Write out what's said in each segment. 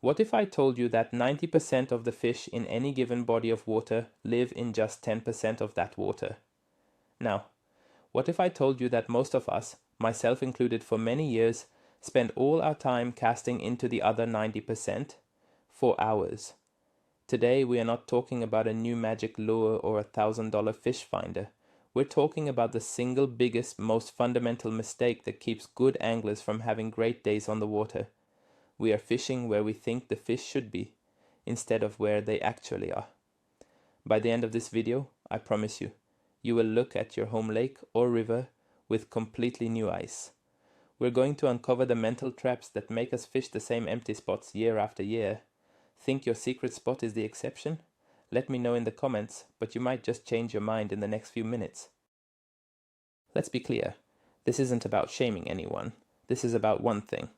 What if I told you that 90% of the fish in any given body of water live in just 10% of that water? Now, what if I told you that most of us, myself included for many years, spend all our time casting into the other 90% for hours? Today we are not talking about a new magic lure or $1,000 fish finder. We're talking about the single biggest, most fundamental mistake that keeps good anglers from having great days on the water. We are fishing where we think the fish should be, instead of where they actually are. By the end of this video, I promise you, you will look at your home lake or river with completely new eyes. We're going to uncover the mental traps that make us fish the same empty spots year after year. Think your secret spot is the exception? Let me know in the comments, but you might just change your mind in the next few minutes. Let's be clear, this isn't about shaming anyone. This is about one thing: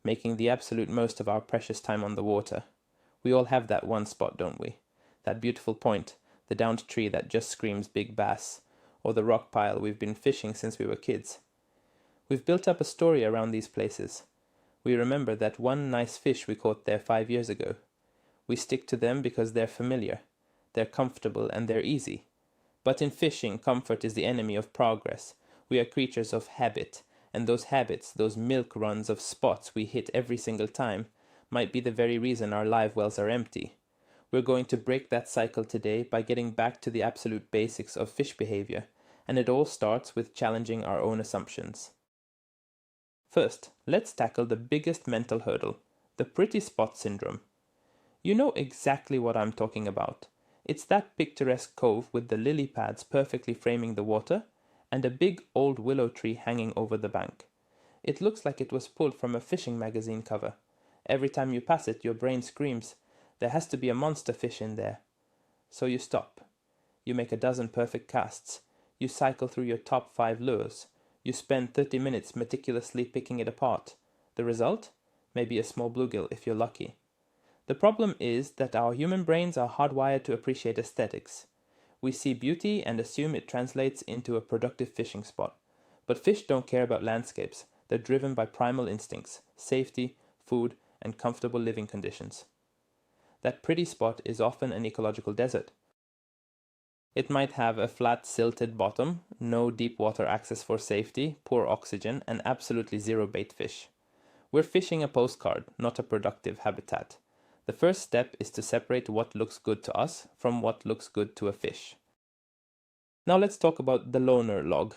making the absolute most of our precious time on the water. We all have that one spot, don't we? That beautiful point, the downed tree that just screams big bass, or the rock pile we've been fishing since we were kids. We've built up a story around these places. We remember that one nice fish we caught there 5 years ago. We stick to them because they're familiar, they're comfortable, and they're easy. But in fishing, comfort is the enemy of progress. We are creatures of habit, and those habits, those milk runs of spots we hit every single time, might be the very reason our live wells are empty. We're going to break that cycle today by getting back to the absolute basics of fish behavior, and it all starts with challenging our own assumptions. First, let's tackle the biggest mental hurdle, the pretty spot syndrome. You know exactly what I'm talking about. It's that picturesque cove with the lily pads perfectly framing the water, and a big old willow tree hanging over the bank. It looks like it was pulled from a fishing magazine cover. Every time you pass it, your brain screams, "There has to be a monster fish in there." So you stop. You make a dozen perfect casts. You cycle through your top 5 lures. You spend 30 minutes meticulously picking it apart. The result? Maybe a small bluegill if you're lucky. The problem is that our human brains are hardwired to appreciate aesthetics. We see beauty and assume it translates into a productive fishing spot. But fish don't care about landscapes. They're driven by primal instincts, safety, food, and comfortable living conditions. That pretty spot is often an ecological desert. It might have a flat, silted bottom, no deep water access for safety, poor oxygen, and absolutely zero bait fish. We're fishing a postcard, not a productive habitat. The first step is to separate what looks good to us from what looks good to a fish. Now let's talk about the loner log.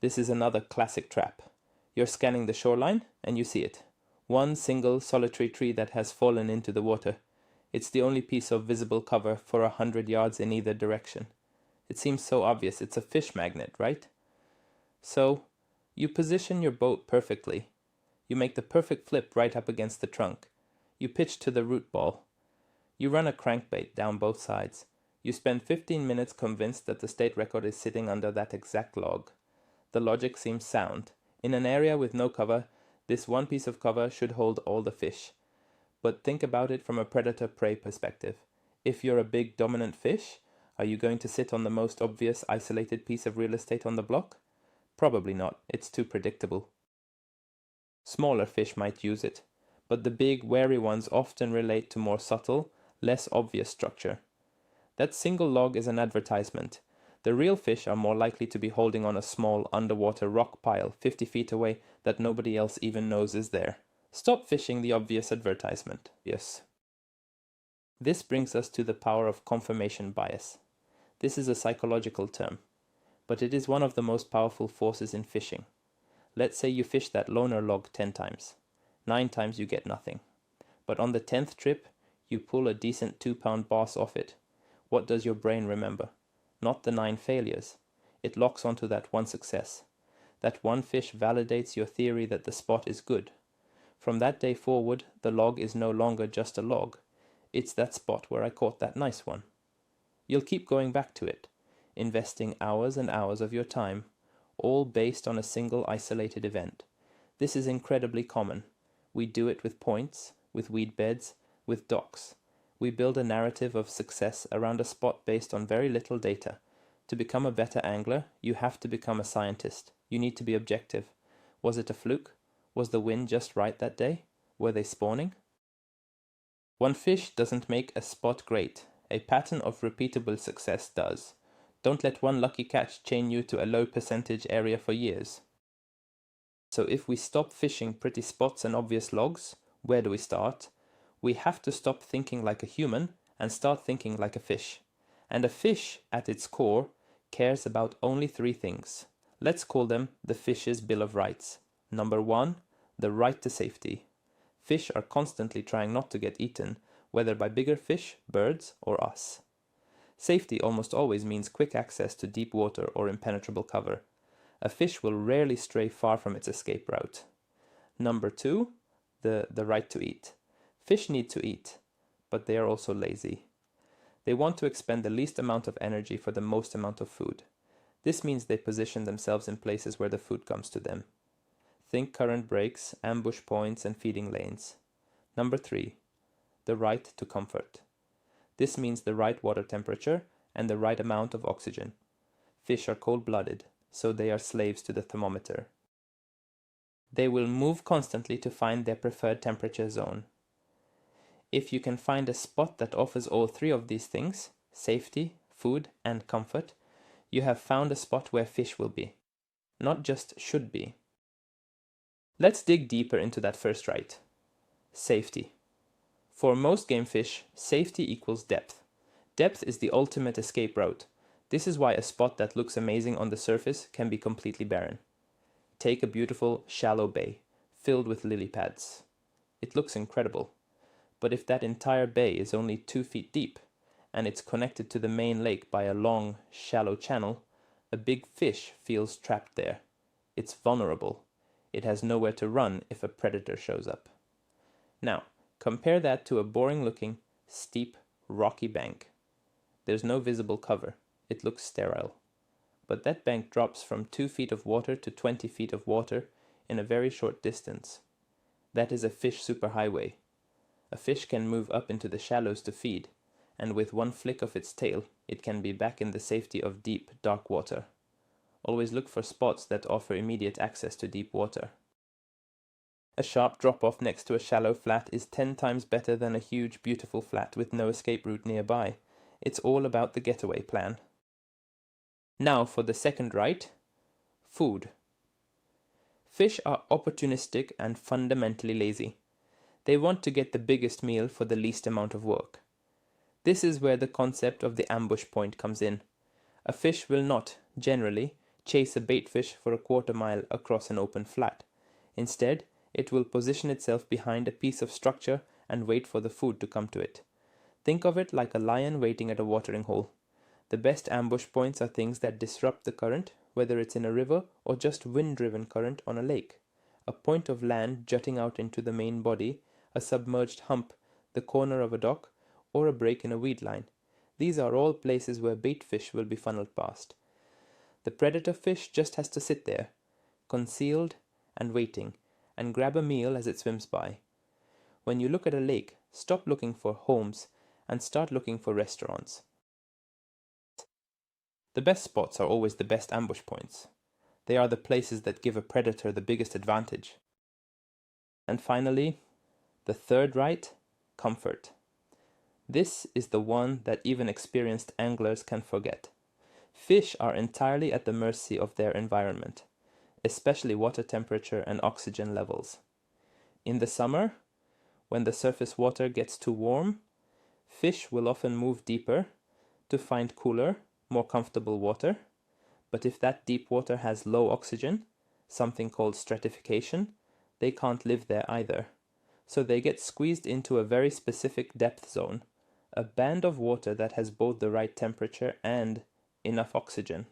This is another classic trap. You're scanning the shoreline and you see it. One single solitary tree that has fallen into the water. It's the only piece of visible cover for 100 yards in either direction. It seems so obvious, it's a fish magnet, right? So, you position your boat perfectly. You make the perfect flip right up against the trunk. You pitch to the root ball. You run a crankbait down both sides. You spend 15 minutes convinced that the state record is sitting under that exact log. The logic seems sound. In an area with no cover, this one piece of cover should hold all the fish. But think about it from a predator-prey perspective. If you're a big dominant fish, are you going to sit on the most obvious isolated piece of real estate on the block? Probably not. It's too predictable. Smaller fish might use it, but the big, wary ones often relate to more subtle, less obvious structure. That single log is an advertisement. The real fish are more likely to be holding on a small underwater rock pile 50 feet away that nobody else even knows is there. Stop fishing the obvious advertisement. Yes. This brings us to the power of confirmation bias. This is a psychological term, but it is one of the most powerful forces in fishing. Let's say you fish that loner log 10 times. 9 times you get nothing. But on the 10th trip, you pull a decent 2-pound bass off it. What does your brain remember? Not the 9 failures. It locks onto that one success. That one fish validates your theory that the spot is good. From that day forward, the log is no longer just a log. It's that spot where I caught that nice one. You'll keep going back to it, investing hours and hours of your time, all based on a single isolated event. This is incredibly common. We do it with points, with weed beds, with docks. We build a narrative of success around a spot based on very little data. To become a better angler, you have to become a scientist. You need to be objective. Was it a fluke? Was the wind just right that day? Were they spawning? One fish doesn't make a spot great. A pattern of repeatable success does. Don't let one lucky catch chain you to a low percentage area for years. So if we stop fishing pretty spots and obvious logs, where do we start? We have to stop thinking like a human and start thinking like a fish. And a fish, at its core, cares about only three things. Let's call them the fish's bill of rights. Number one, the right to safety. Fish are constantly trying not to get eaten, whether by bigger fish, birds, or us. Safety almost always means quick access to deep water or impenetrable cover. A fish will rarely stray far from its escape route. Number two, the right to eat. Fish need to eat, but they are also lazy. They want to expend the least amount of energy for the most amount of food. This means they position themselves in places where the food comes to them. Think current breaks, ambush points, and feeding lanes. Number three, the right to comfort. This means the right water temperature and the right amount of oxygen. Fish are cold-blooded, so they are slaves to the thermometer. They will move constantly to find their preferred temperature zone. If you can find a spot that offers all three of these things, safety, food, and comfort, you have found a spot where fish will be, not just should be. Let's dig deeper into that first right. Safety. For most game fish, safety equals depth. Depth is the ultimate escape route. This is why a spot that looks amazing on the surface can be completely barren. Take a beautiful, shallow bay, filled with lily pads. It looks incredible. But if that entire bay is only 2 feet deep, and it's connected to the main lake by a long, shallow channel, a big fish feels trapped there. It's vulnerable. It has nowhere to run if a predator shows up. Now, compare that to a boring-looking, steep, rocky bank. There's no visible cover. It looks sterile. But that bank drops from 2 feet of water to 20 feet of water in a very short distance. That is a fish superhighway. A fish can move up into the shallows to feed, and with one flick of its tail, it can be back in the safety of deep, dark water. Always look for spots that offer immediate access to deep water. A sharp drop-off next to a shallow flat is 10 times better than a huge, beautiful flat with no escape route nearby. It's all about the getaway plan. Now for the second right, food. Fish are opportunistic and fundamentally lazy. They want to get the biggest meal for the least amount of work. This is where the concept of the ambush point comes in. A fish will not, generally, chase a bait fish for a quarter mile across an open flat. Instead, it will position itself behind a piece of structure and wait for the food to come to it. Think of it like a lion waiting at a watering hole. The best ambush points are things that disrupt the current, whether it's in a river or just wind-driven current on a lake. A point of land jutting out into the main body, a submerged hump, the corner of a dock, or a break in a weed line. These are all places where bait fish will be funneled past. The predator fish just has to sit there, concealed and waiting, and grab a meal as it swims by. When you look at a lake, stop looking for homes and start looking for restaurants. The best spots are always the best ambush points. They are the places that give a predator the biggest advantage. And finally, the third right, comfort. This is the one that even experienced anglers can forget. Fish are entirely at the mercy of their environment, especially water temperature and oxygen levels. In the summer, when the surface water gets too warm, fish will often move deeper to find cooler, more comfortable water. But if that deep water has low oxygen, something called stratification, they can't live there either. So they get squeezed into a very specific depth zone, a band of water that has both the right temperature and enough oxygen.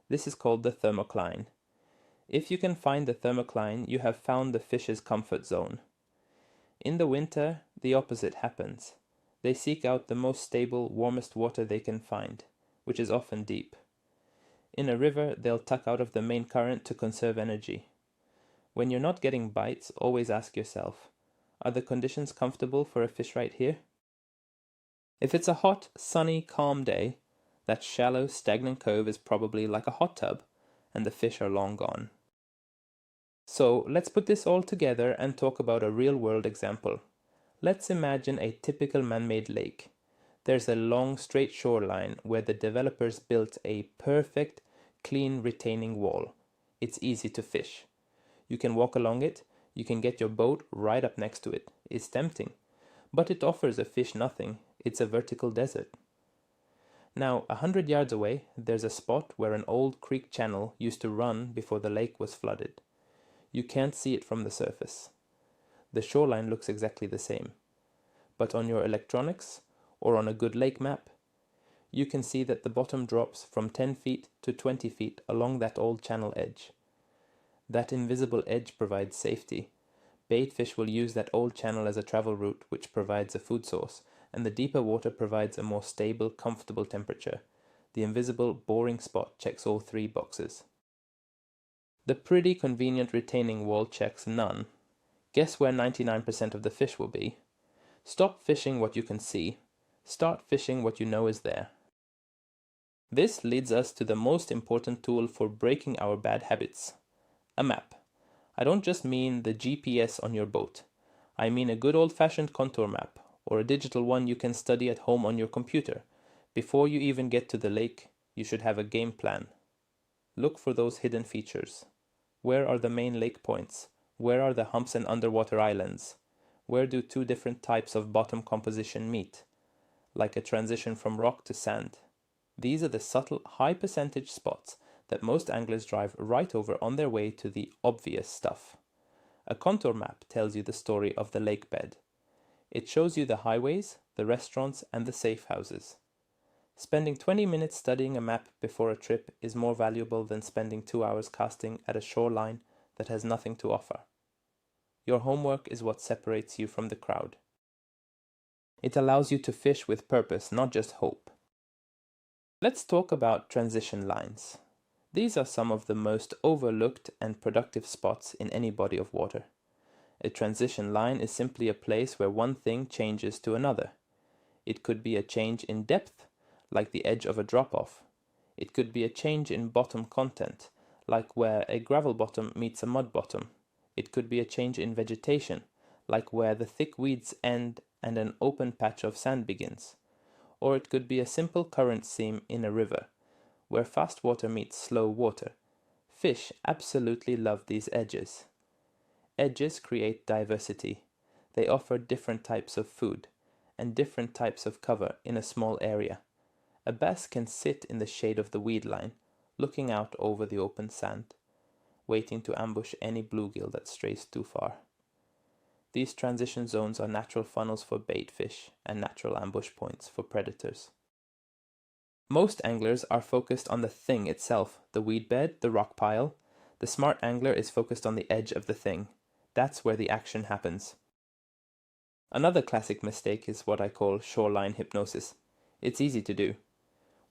This is called the thermocline. If you can find the thermocline, you have found the fish's comfort zone. In the winter, the opposite happens. They seek out the most stable, warmest water they can find, which is often deep. In a river, they'll tuck out of the main current to conserve energy. When you're not getting bites, always ask yourself, are the conditions comfortable for a fish right here? If it's a hot, sunny, calm day, that shallow, stagnant cove is probably like a hot tub, and the fish are long gone. So let's put this all together and talk about a real-world example. Let's imagine a typical man-made lake. There's a long straight shoreline where the developers built a perfect, clean retaining wall. It's easy to fish. You can walk along it, you can get your boat right up next to it. It's tempting, but it offers a fish nothing. It's a vertical desert. Now, 100 yards away, there's a spot where an old creek channel used to run before the lake was flooded. You can't see it from the surface. The shoreline looks exactly the same. But on your electronics, or on a good lake map, you can see that the bottom drops from 10 feet to 20 feet along that old channel edge. That invisible edge provides safety. Bait fish will use that old channel as a travel route, which provides a food source, and the deeper water provides a more stable, comfortable temperature. The invisible, boring spot checks all three boxes. The pretty convenient retaining wall checks none. Guess where 99% of the fish will be? Stop fishing what you can see. Start fishing what you know is there. This leads us to the most important tool for breaking our bad habits. A map. I don't just mean the GPS on your boat. I mean a good old-fashioned contour map, or a digital one you can study at home on your computer. Before you even get to the lake, you should have a game plan. Look for those hidden features. Where are the main lake points? Where are the humps and underwater islands? Where do two different types of bottom composition meet? Like a transition from rock to sand. These are the subtle, high percentage spots that most anglers drive right over on their way to the obvious stuff. A contour map tells you the story of the lake bed. It shows you the highways, the restaurants, and the safe houses. Spending 20 minutes studying a map before a trip is more valuable than spending 2 hours casting at a shoreline that has nothing to offer. Your homework is what separates you from the crowd. It allows you to fish with purpose, not just hope. Let's talk about transition lines. These are some of the most overlooked and productive spots in any body of water. A transition line is simply a place where one thing changes to another. It could be a change in depth, like the edge of a drop-off. It could be a change in bottom content, like where a gravel bottom meets a mud bottom. It could be a change in vegetation, like where the thick weeds end and an open patch of sand begins. Or it could be a simple current seam in a river, where fast water meets slow water. Fish absolutely love these edges. Edges create diversity. They offer different types of food and different types of cover in a small area. A bass can sit in the shade of the weed line, looking out over the open sand, waiting to ambush any bluegill that strays too far. These transition zones are natural funnels for bait fish and natural ambush points for predators. Most anglers are focused on the thing itself, the weed bed, the rock pile. The smart angler is focused on the edge of the thing. That's where the action happens. Another classic mistake is what I call shoreline hypnosis. It's easy to do.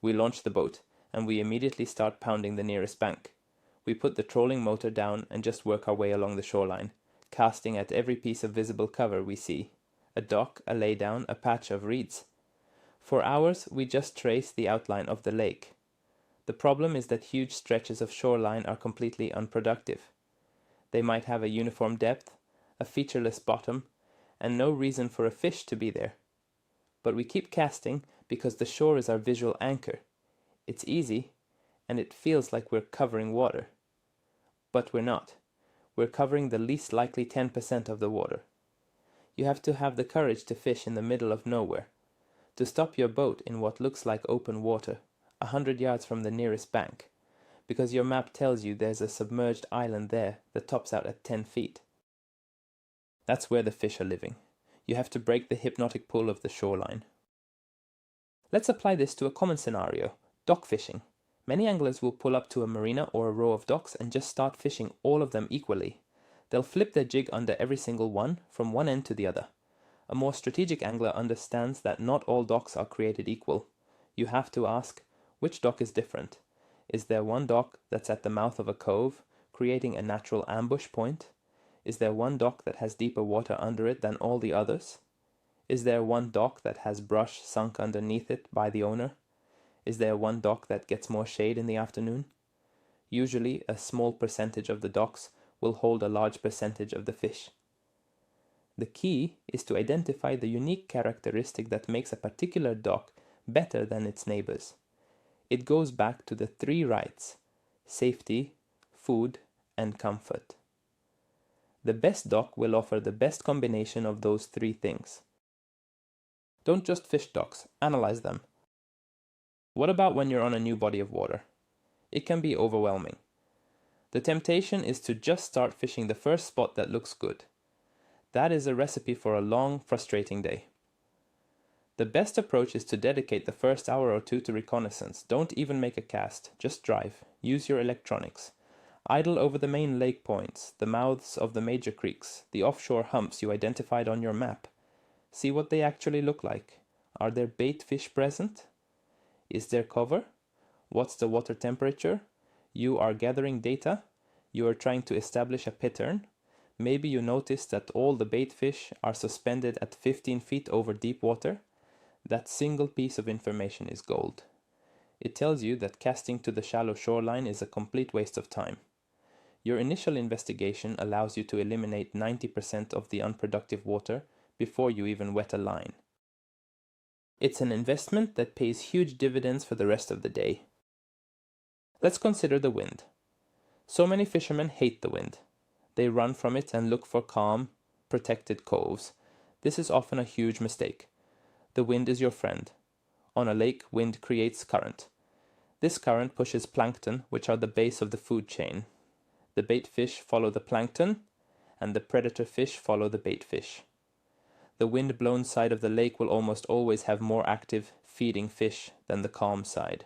We launch the boat, and we immediately start pounding the nearest bank. We put the trolling motor down and just work our way along the shoreline, casting at every piece of visible cover we see. A dock, a laydown, a patch of reeds. For hours, we just trace the outline of the lake. The problem is that huge stretches of shoreline are completely unproductive. They might have a uniform depth, a featureless bottom, and no reason for a fish to be there. But we keep casting because the shore is our visual anchor. It's easy, and it feels like we're covering water. But we're not. We're covering the least likely 10% of the water. You have to have the courage to fish in the middle of nowhere, to stop your boat in what looks like open water, 100 yards from the nearest bank, because your map tells you there's a submerged island there that tops out at 10 feet. That's where the fish are living. You have to break the hypnotic pull of the shoreline. Let's apply this to a common scenario, dock fishing. Many anglers will pull up to a marina or a row of docks and just start fishing all of them equally. They'll flip their jig under every single one, from one end to the other. A more strategic angler understands that not all docks are created equal. You have to ask, which dock is different? Is there one dock that's at the mouth of a cove, creating a natural ambush point? Is there one dock that has deeper water under it than all the others? Is there one dock that has brush sunk underneath it by the owner? Is there one dock that gets more shade in the afternoon? Usually, a small percentage of the docks will hold a large percentage of the fish. The key is to identify the unique characteristic that makes a particular dock better than its neighbors. It goes back to the three rights: safety, food, and comfort. The best dock will offer the best combination of those three things. Don't just fish docks, analyze them. What about when you're on a new body of water? It can be overwhelming. The temptation is to just start fishing the first spot that looks good. That is a recipe for a long, frustrating day. The best approach is to dedicate the first hour or two to reconnaissance. Don't even make a cast, just drive. Use your electronics. Idle over the main lake points, the mouths of the major creeks, the offshore humps you identified on your map. See what they actually look like. Are there bait fish present? Is there cover? What's the water temperature? You are gathering data. You are trying to establish a pattern. Maybe you notice that all the bait fish are suspended at 15 feet over deep water. That single piece of information is gold. It tells you that casting to the shallow shoreline is a complete waste of time. Your initial investigation allows you to eliminate 90% of the unproductive water before you even wet a line. It's an investment that pays huge dividends for the rest of the day. Let's consider the wind. So many fishermen hate the wind. They run from it and look for calm, protected coves. This is often a huge mistake. The wind is your friend. On a lake, wind creates current. This current pushes plankton, which are the base of the food chain. The bait fish follow the plankton, and the predator fish follow the bait fish. The wind-blown side of the lake will almost always have more active, feeding fish than the calm side.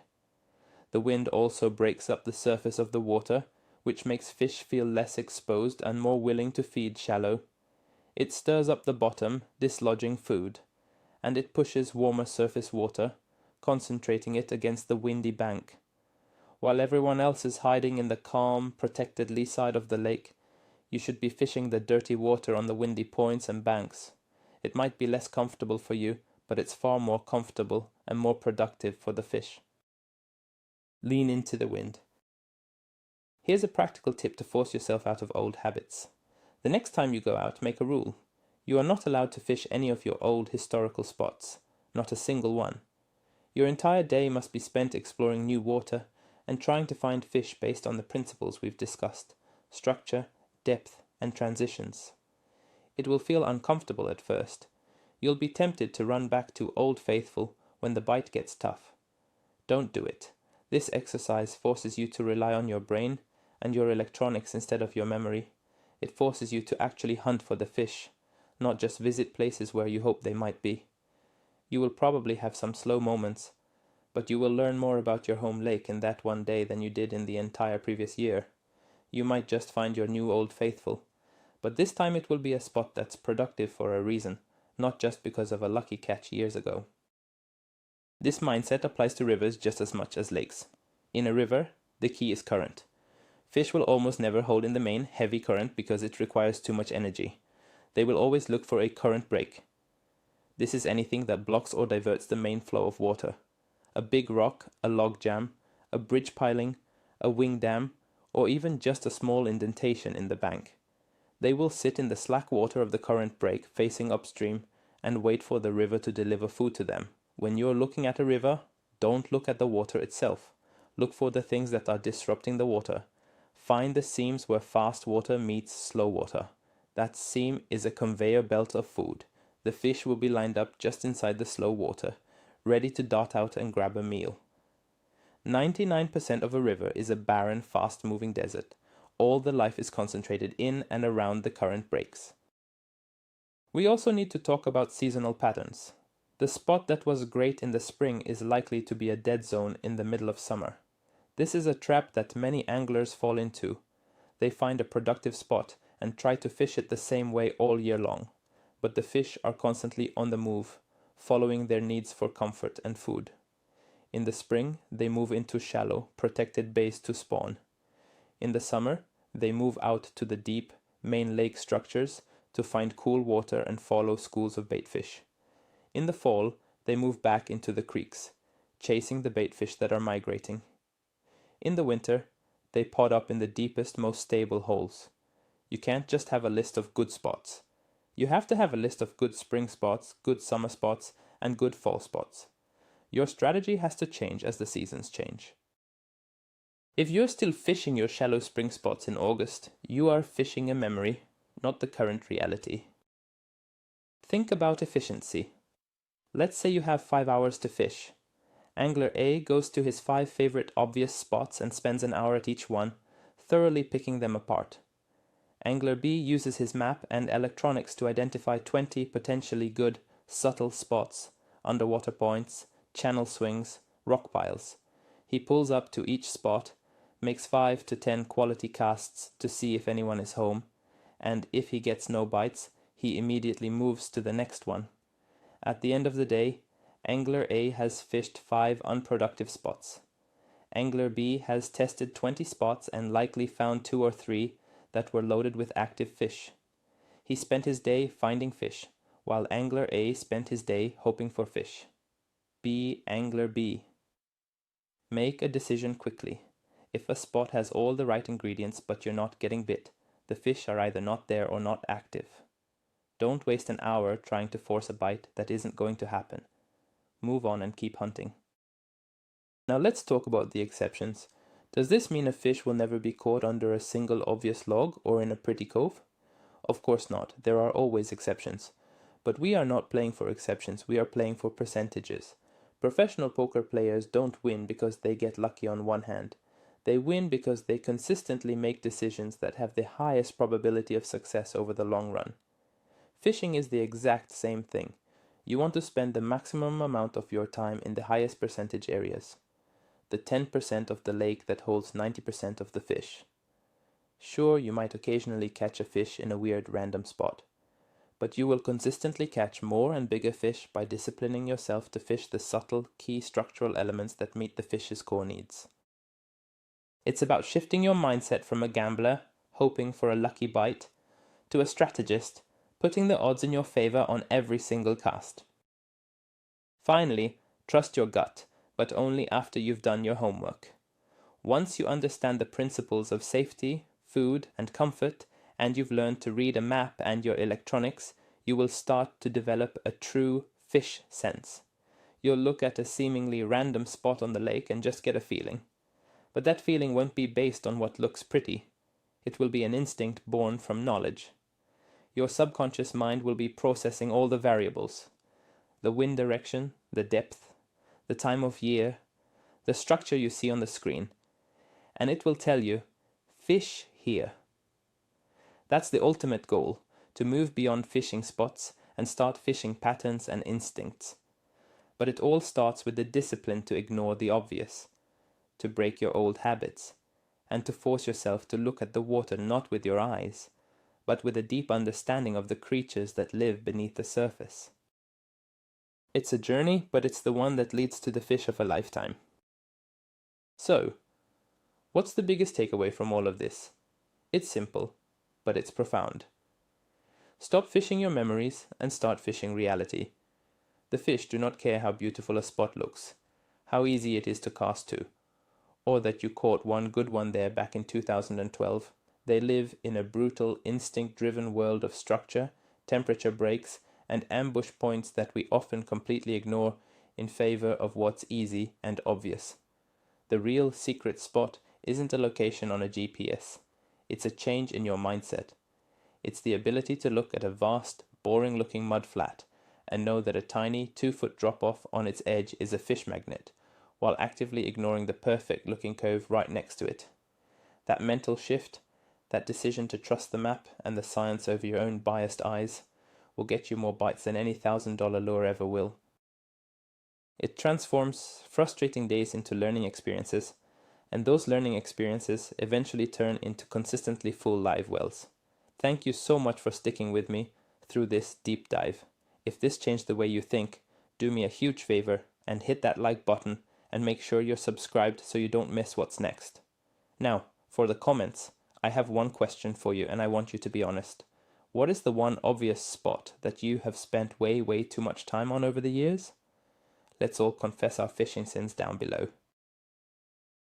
The wind also breaks up the surface of the water, which makes fish feel less exposed and more willing to feed shallow. It stirs up the bottom, dislodging food, and it pushes warmer surface water, concentrating it against the windy bank. While everyone else is hiding in the calm, protected lee side of the lake, you should be fishing the dirty water on the windy points and banks. It might be less comfortable for you, but it's far more comfortable and more productive for the fish. Lean into the wind. Here's a practical tip to force yourself out of old habits. The next time you go out, make a rule. You are not allowed to fish any of your old historical spots, not a single one. Your entire day must be spent exploring new water and trying to find fish based on the principles we've discussed: structure, depth, and transitions. It will feel uncomfortable at first. You'll be tempted to run back to Old Faithful when the bite gets tough. Don't do it. This exercise forces you to rely on your brain and your electronics instead of your memory. It forces you to actually hunt for the fish, not just visit places where you hope they might be. You will probably have some slow moments, but you will learn more about your home lake in that one day than you did in the entire previous year. You might just find your new Old Faithful, but this time it will be a spot that's productive for a reason, not just because of a lucky catch years ago. This mindset applies to rivers just as much as lakes. In a river, the key is current. Fish will almost never hold in the main, heavy current because it requires too much energy. They will always look for a current break. This is anything that blocks or diverts the main flow of water. A big rock, a log jam, a bridge piling, a wing dam, or even just a small indentation in the bank. They will sit in the slack water of the current break facing upstream and wait for the river to deliver food to them. When you're looking at a river, don't look at the water itself. Look for the things that are disrupting the water. Find the seams where fast water meets slow water. That seam is a conveyor belt of food. The fish will be lined up just inside the slow water, ready to dart out and grab a meal. 99% of a river is a barren, fast-moving desert. All the life is concentrated in and around the current breaks. We also need to talk about seasonal patterns. The spot that was great in the spring is likely to be a dead zone in the middle of summer. This is a trap that many anglers fall into. They find a productive spot and try to fish it the same way all year long, but the fish are constantly on the move, following their needs for comfort and food. In the spring, they move into shallow, protected bays to spawn. In the summer, they move out to the deep, main lake structures to find cool water and follow schools of baitfish. In the fall, they move back into the creeks, chasing the baitfish that are migrating. In the winter, they pod up in the deepest, most stable holes. You can't just have a list of good spots. You have to have a list of good spring spots, good summer spots, and good fall spots. Your strategy has to change as the seasons change. If you're still fishing your shallow spring spots in August, you are fishing a memory, not the current reality. Think about efficiency. Let's say you have 5 hours to fish. Angler A goes to his 5 favorite obvious spots and spends an hour at each one, thoroughly picking them apart. Angler B uses his map and electronics to identify 20 potentially good, subtle spots, underwater points, channel swings, rock piles. He pulls up to each spot, makes 5 to 10 quality casts to see if anyone is home, and if he gets no bites, he immediately moves to the next one. At the end of the day, Angler A has fished 5 unproductive spots. Angler B has tested 20 spots and likely found 2 or 3 that were loaded with active fish. He spent his day finding fish, while Angler A spent his day hoping for fish. Be Angler B. Make a decision quickly. If a spot has all the right ingredients but you're not getting bit, the fish are either not there or not active. Don't waste an hour trying to force a bite that isn't going to happen. Move on and keep hunting. Now let's talk about the exceptions. Does this mean a fish will never be caught under a single obvious log or in a pretty cove? Of course not, there are always exceptions. But we are not playing for exceptions, we are playing for percentages. Professional poker players don't win because they get lucky on one hand. They win because they consistently make decisions that have the highest probability of success over the long run. Fishing is the exact same thing. You want to spend the maximum amount of your time in the highest percentage areas. The 10% of the lake that holds 90% of the fish. Sure, you might occasionally catch a fish in a weird random spot, but you will consistently catch more and bigger fish by disciplining yourself to fish the subtle, key structural elements that meet the fish's core needs. It's about shifting your mindset from a gambler, hoping for a lucky bite, to a strategist, putting the odds in your favor on every single cast. Finally, trust your gut, but only after you've done your homework. Once you understand the principles of safety, food, and comfort, and you've learned to read a map and your electronics, you will start to develop a true fish sense. You'll look at a seemingly random spot on the lake and just get a feeling. But that feeling won't be based on what looks pretty. It will be an instinct born from knowledge. Your subconscious mind will be processing all the variables. The wind direction, the depth, the time of year, the structure you see on the screen. And it will tell you, fish here. That's the ultimate goal, to move beyond fishing spots and start fishing patterns and instincts. But it all starts with the discipline to ignore the obvious, to break your old habits, and to force yourself to look at the water not with your eyes, but with a deep understanding of the creatures that live beneath the surface. It's a journey, but it's the one that leads to the fish of a lifetime. So, what's the biggest takeaway from all of this? It's simple, but it's profound. Stop fishing your memories and start fishing reality. The fish do not care how beautiful a spot looks, how easy it is to cast to, or that you caught one good one there back in 2012. They live in a brutal, instinct-driven world of structure, temperature breaks, and ambush points that we often completely ignore in favor of what's easy and obvious. The real secret spot isn't a location on a GPS. It's a change in your mindset. It's the ability to look at a vast, boring-looking mud flat and know that a tiny 2-foot drop-off on its edge is a fish magnet, while actively ignoring the perfect-looking cove right next to it. That mental shift, that decision to trust the map and the science over your own biased eyes, will get you more bites than any $1,000 lure ever will. It transforms frustrating days into learning experiences, and those learning experiences eventually turn into consistently full live wells. Thank you so much for sticking with me through this deep dive. If this changed the way you think, do me a huge favor and hit that like button and make sure you're subscribed so you don't miss what's next. Now, for the comments, I have one question for you and I want you to be honest. What is the one obvious spot that you have spent way too much time on over the years? Let's all confess our fishing sins down below.